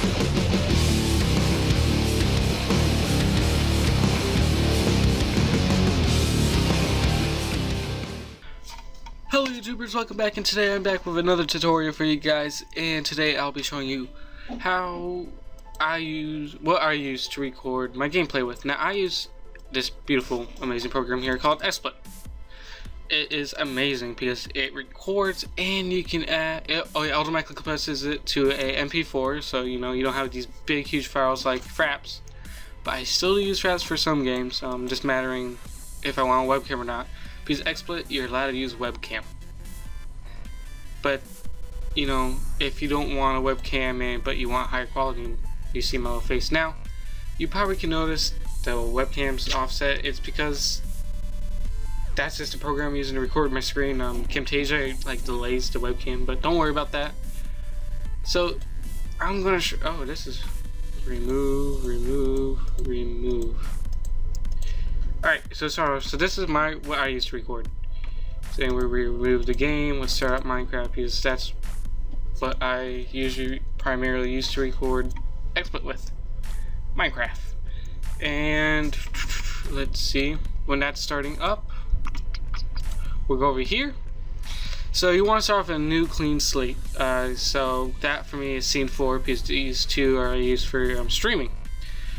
Hello YouTubers, welcome back, and today I'm back with another tutorial for you guys, and today I'll be showing you what I use to record my gameplay with. Now I use this beautiful, amazing program here called XSplit. It is amazing because it records and you can add, it automatically compresses it to a MP4, so you know you don't have these big huge files like Fraps. But I still use Fraps for some games, just mattering if I want a webcam or not. Because XSplit, you're allowed to use webcam. But, you know, if you don't want a webcam but you want higher quality, and you see my little face now, you probably can notice the webcam's offset. It's because that's just the program I'm using to record my screen. Camtasia like delays the webcam, but don't worry about that. So I'm gonna oh, this is remove. Alright, so this is what I use to record. So we remove the game, let's start up Minecraft because that's what I usually primarily use to record XSplit with. Minecraft. And let's see, when that's starting up, we'll go over here. So you want to start off a new clean slate. So that for me is scene 4 because these two are used for streaming.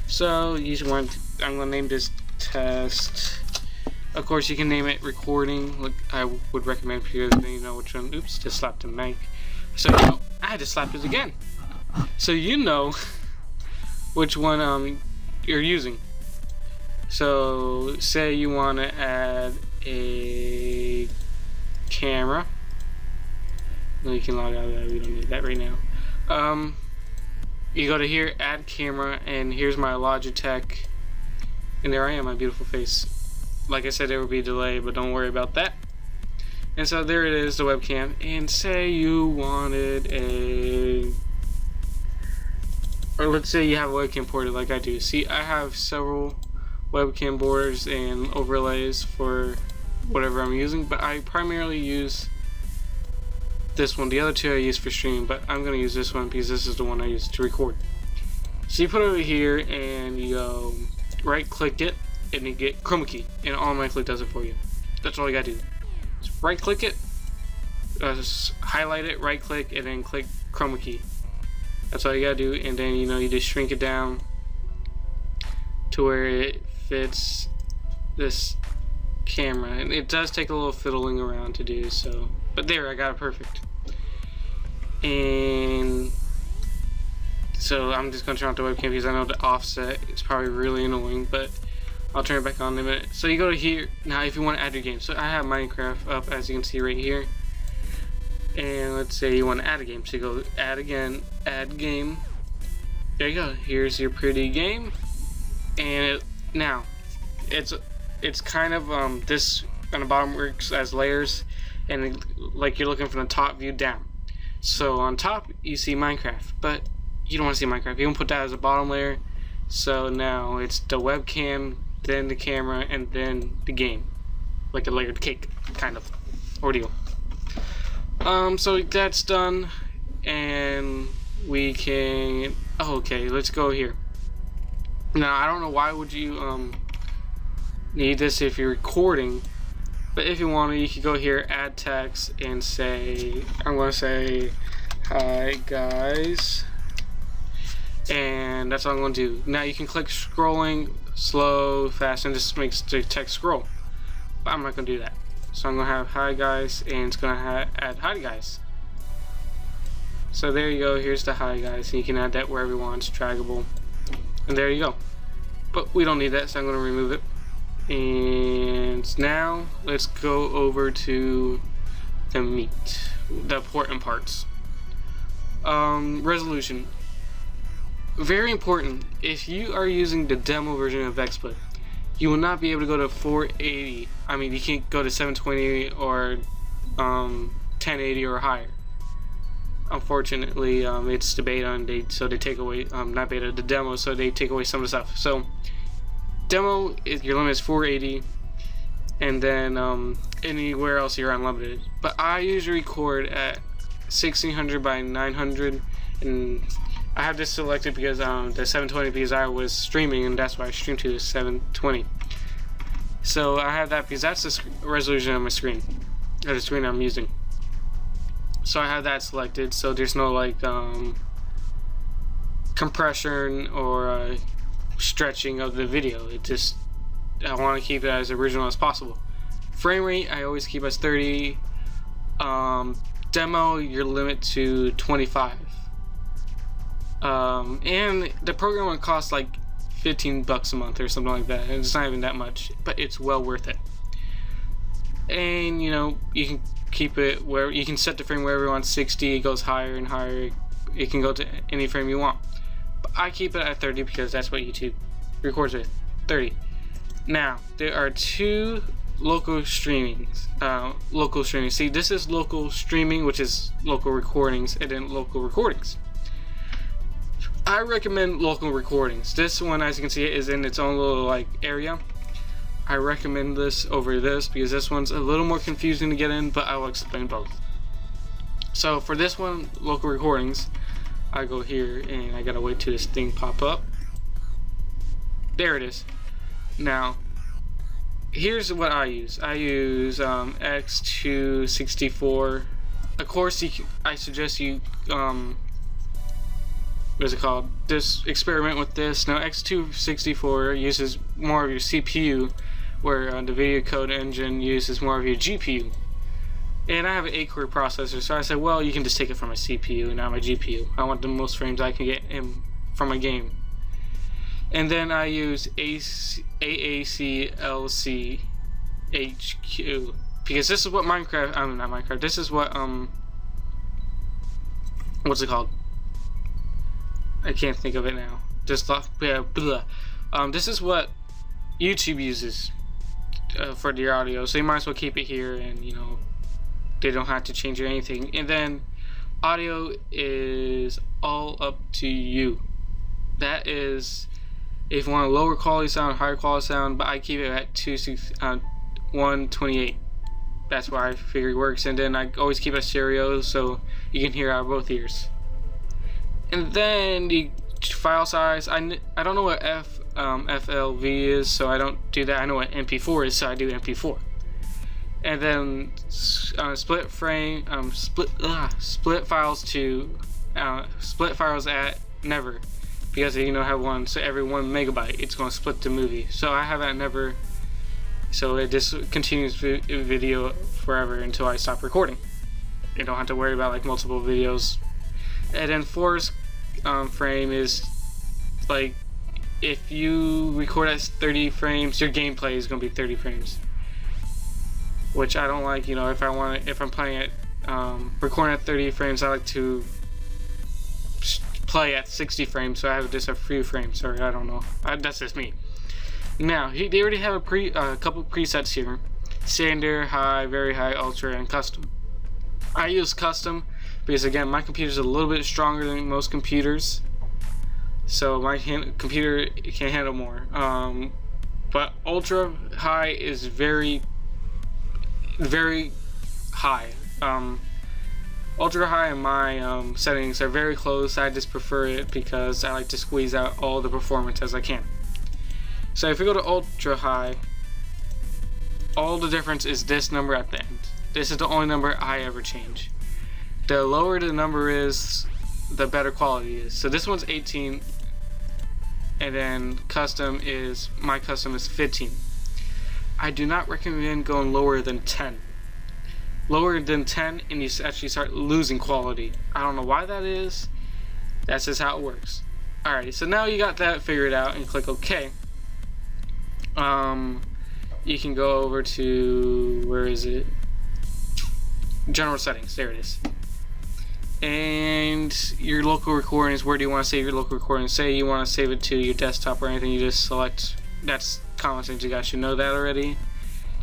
So I'm going to name this test. Of course you can name it recording. Look, I would recommend because then you know which one. Oops, just slapped the mic. So you know, I had to slap it again. So you know which one you're using. So say you want to add a camera. No, you can log out of that. We don't need that right now. You go to here, add camera, and here's my Logitech. And there I am, my beautiful face. Like I said, there will be a delay, but don't worry about that. And so there it is, the webcam. And say you wanted or let's say you have a webcam ported like I do. See, I have several webcam borders and overlays for whatever I'm using, but I primarily use this one. The other two I use for streaming, but I'm going to use this one because this is the one I use to record. So you put it over here and you go right click it and you get chroma key, and it automatically does it for you. That's all you gotta do. Just right click it, just highlight it, right click, and then click chroma key. That's all you gotta do, and then you know you just shrink it down to where it fits this camera. And it does take a little fiddling around to do so, but there, I got it perfect. And so I'm just gonna turn off the webcam because I know the offset is probably really annoying, but I'll turn it back on in a minute. So you go to here now if you want to add your game. So I have Minecraft up, as you can see right here, and let's say you want to add a game. So you go add again, add game. There you go. Here's your pretty game, and now it's kind of this on the bottom works as layers, and like you're looking from the top view down. So on top you see Minecraft, but you don't want to see Minecraft. You can put that as a bottom layer. So now it's the webcam, then the camera, and then the game, like a layered cake kind of ordeal. So that's done, and we can. Oh, okay, let's go here. Now I don't know why would you need this if you're recording, but if you want to, you can go here, add text, and say I'm going to say hi guys. And that's all I'm going to do. Now you can click scrolling, slow, fast, and this makes the text scroll. But I'm not going to do that. So I'm going to have hi guys, and it's going to add hi guys. So there you go, here's the hi guys, and you can add that wherever you want, it's draggable. And there you go. But we don't need that, so I'm going to remove it. And now let's go over to the meat, the important parts. Resolution. Very important, if you are using the demo version of XSplit, you will not be able to go to 480. I mean, you can't go to 720 or 1080 or higher. Unfortunately, it's the beta, so they take away, not beta, the demo, so they take away some of the stuff. So, demo, your limit is 480, and then anywhere else you're unlimited. But I usually record at 1600 by 900, and I have this selected because the 720 because I was streaming, and that's why I streamed to the 720. So I have that because that's the resolution of my screen, or the screen I'm using. So I have that selected, so there's no like compression or stretching of the video. It just, I want to keep it as original as possible. Frame rate I always keep as 30. Demo your limit to 25. And the program would cost like $15 a month or something like that. And it's not even that much, but it's well worth it. And you know, you can keep it where you can set the frame wherever you want. 60, it goes higher and higher. It can go to any frame you want. But I keep it at 30 because that's what YouTube records with, 30. Now there are two local streamings. Local streaming. See, this is local streaming, which is local recordings, and then local recordings. I recommend local recordings. This one, as you can see, is in its own little like area. I recommend this over this because this one's a little more confusing to get in, but I will explain both. So for this one, local recordings, I go here and I gotta wait till this thing pop up. There it is. Now, here's what I use. I use X264. Of course, I suggest you what's it called? Just experiment with this. Now, X264 uses more of your CPU, where the video code engine uses more of your GPU. And I have an 8-core processor, so I said, well, you can just take it from my CPU and not my GPU. I want the most frames I can get from my game. And then I use AACLCHQ because this is what Minecraft. Not Minecraft. This is what what's it called? I can't think of it now. Just yeah, blah. This is what YouTube uses for the audio, so you might as well keep it here, and you know, they don't have to change or anything. And then audio is all up to you. That is, if you want a lower quality sound, higher quality sound, but I keep it at 128. That's why I figure it works. And then I always keep it stereo so you can hear out of both ears. And then the file size, I don't know what FLV is, so I don't do that. I know what MP4 is, so I do MP4. And then split files to split files at never, because you know have one, so every 1 megabyte it's going to split the movie. So I have at never, so it just continues video forever until I stop recording. You don't have to worry about like multiple videos. And then force frame is like, if you record at 30 frames, your gameplay is going to be 30 frames, which I don't like. You know, if I'm playing at recording at 30 frames, I like to play at 60 frames, so I have just a few frames. Or I don't know. That's just me. Now they already have a couple presets here: standard, high, very high, ultra, and custom. I use custom because again, my computer's a little bit stronger than most computers, so my computer can handle more. But ultra high is very high. Ultra high and my settings are very close. I just prefer it because I like to squeeze out all the performance as I can. So if we go to ultra high, all the difference is this number at the end. This is the only number I ever change. The lower the number is, the better quality is. So this one's 18, and then my custom is 15. I do not recommend going lower than 10. Lower than 10 and you actually start losing quality. I don't know why that is. That's just how it works. Alright, so now you got that figured out and click OK. You can go over to, where is it? General settings, there it is. And your local recordings, where do you want to save your local recordings? Say you want to save it to your desktop or anything, you just select, that's common sense, you guys should know that already.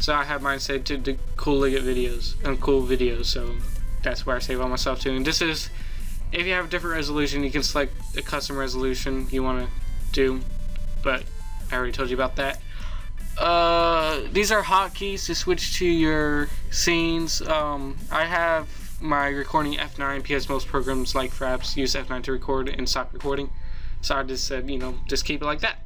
So I have mine saved to the KoolNaton videos and cool videos, so that's where I save all my stuff to. And this is, if you have a different resolution, you can select a custom resolution you want to do, but I already told you about that. These are hotkeys to switch to your scenes. I have my recording F9 because most programs like Fraps use F9 to record and stop recording. So I just said, you know, just keep it like that.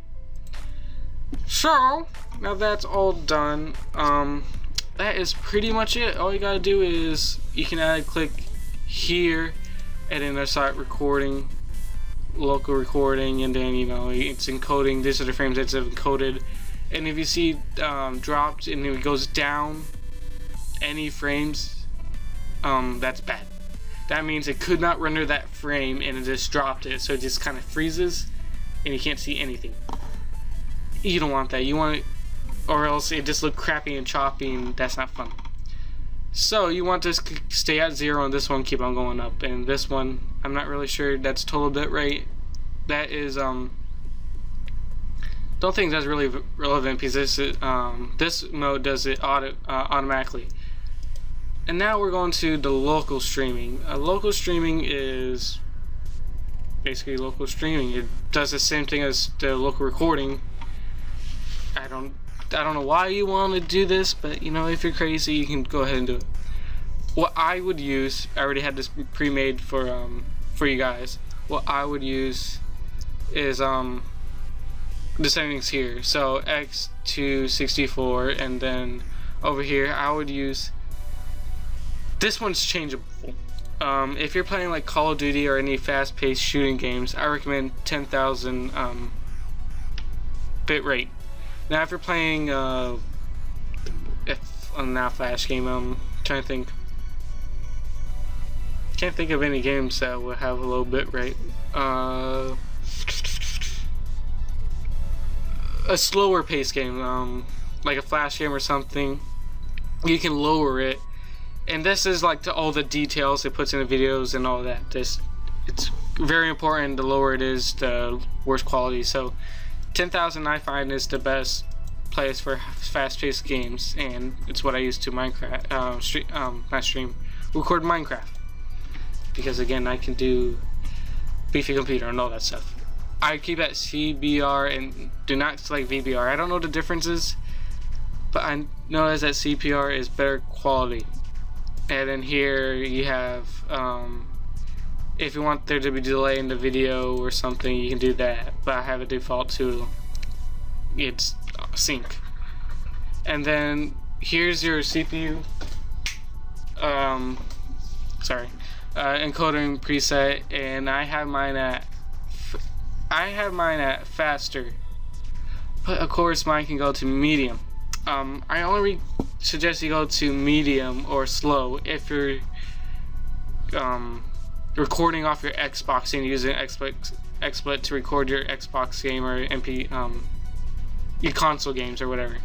So now that's all done. That is pretty much it. All you gotta do is you can click here and then start recording, local recording, and then, you know, it's encoding. These are the frames that's encoded, and if you see dropped and it goes down any frames, that's bad. That means it could not render that frame and it just dropped it, so it just kind of freezes and you can't see anything. You don't want that. You want it, or else it just look crappy and choppy, and that's not fun. So you want this to stay at 0 and this one keep on going up, and this one I'm not really sure. That's total bitrate. That is don't think that's really relevant because this is, this mode does it automatically. And now we're going to the local streaming. Local streaming is basically local streaming. It does the same thing as the local recording. I don't know why you want to do this, but you know, if you're crazy, you can go ahead and do it. What I would use, I already had this pre-made for you guys. What I would use is the settings here. So X to 64, and then over here I would use, this one's changeable. If you're playing like Call of Duty or any fast-paced shooting games, I recommend 10,000 bit rate. Now if you're playing now flash game, trying to think, can't think of any games that would have a low bit rate. A slower paced game, like a flash game or something, you can lower it. And this is like all the details it puts in the videos and all that. It's very important. The lower it is, the worse quality. So 10,000 I find is the best place for fast-paced games, and it's what I use to record Minecraft, because again, I can do beefy computer and all that stuff. I keep at CBR and do not select VBR. I don't know the differences, but I know that CPR is better quality. And then here you have, if you want there to be delay in the video or something, you can do that, but I have a default to it's sync. And then here's your CPU encoding preset, and I have mine at faster, but of course mine can go to medium. I only suggest you go to medium or slow if you're recording off your Xbox and using XSplit to record your Xbox game or your console games or whatever,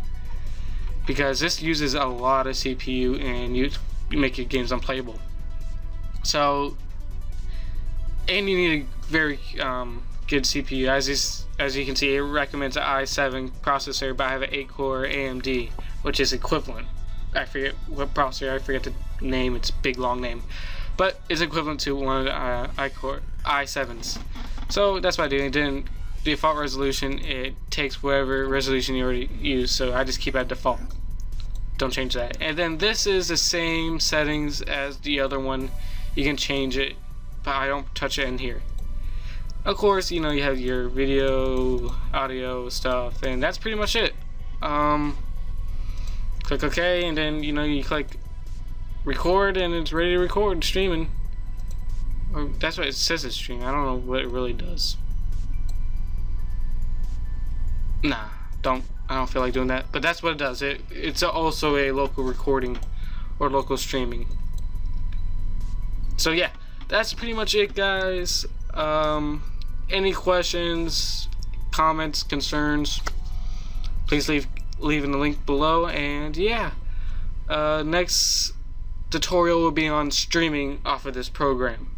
because this uses a lot of CPU and you make your games unplayable. So, and you need a very good CPU. As you can see, it recommends an i7 processor, but I have an 8-core AMD, which is equivalent. I forget what processor, I forget the name, it's a big long name, but it's equivalent to one of the i7s. So that's what I do. And then default resolution, it takes whatever resolution you already use, so I just keep it at default. Don't change that. And then this is the same settings as the other one. You can change it, but I don't touch it in here. Of course, you know, you have your video, audio stuff, and that's pretty much it. Click OK, and then, you know, you click record, and it's ready to record, streaming. Or that's what it says it's streaming. I don't know what it really does. Nah, I don't feel like doing that, but that's what it does. It's also a local recording or local streaming. So yeah, that's pretty much it, guys. Any questions, comments, concerns, please leave in the link below. And yeah, next tutorial will be on streaming off of this program.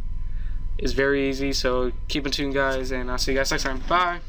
It's very easy, so keep in tune, guys, and I'll see you guys next time. Bye.